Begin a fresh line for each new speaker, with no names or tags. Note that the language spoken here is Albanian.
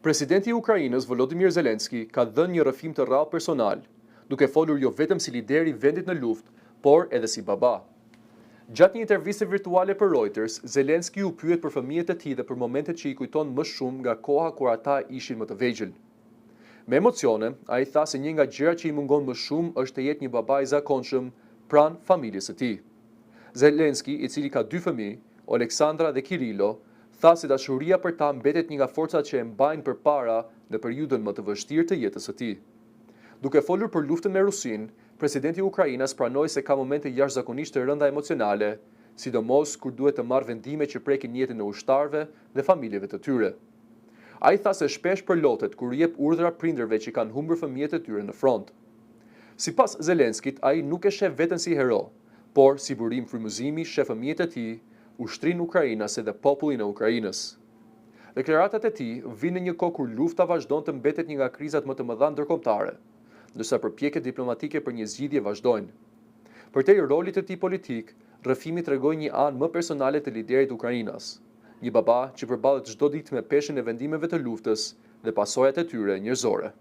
Presidenti i Ukrainës Volodymyr Zelensky ka dhënë një rrëfim të rrallë personal, duke folur jo vetëm si lider i vendit në luftë, por edhe si baba. Gjatë një interviste virtuale për Reuters, Zelensky u pyet për fëmijët e tij dhe për momentet që i kujton më shumë nga koha kur ata ishin më të vegjël. Me emocione, ai tha se një nga gjërat që i mungon më shumë është të jetë një baba i zakonshëm pranë familjes së tij. Zelensky, i cili ka 2 fëmijë, Oleksandra dhe Kirilo, tha se dashuria për ta mbetet një nga forcat që e mbajnë përpara në periudhën më të vështirë të jetës së tij. Duke folur për luftën me Rusinë, presidenti i Ukrainës pranoi se ka momente jashtëzakonisht të rënda emocionale, sidomos kur duhet të marrë vendime që prekin jetën e ushtarëve dhe familjeve të tyre. Ai tha se shpesh përlotet kur jep urdhra prindërve që kanë humbur fëmijët e tyre në front. Sipas Zelenskit, ai nuk e sheh veten si hero, por si burim frymëzimi sheh fëmijët e tij, ushtrinë ukrainase dhe popullin e Ukrainës. Deklaratat e tij vinë në një kohë kur lufta vazhdon të mbetet një nga krizat më të mëdha ndërkombëtare, ndërsa përpjekjet diplomatike për një zgjidhje vazhdojnë. Përtej rolit të tij politik, rrëfimi tregoi një anë më personale të liderit Ukrainas, një baba që përballet çdo ditë me peshën e vendimeve të luftës dhe pasojat e tyre njerëzore.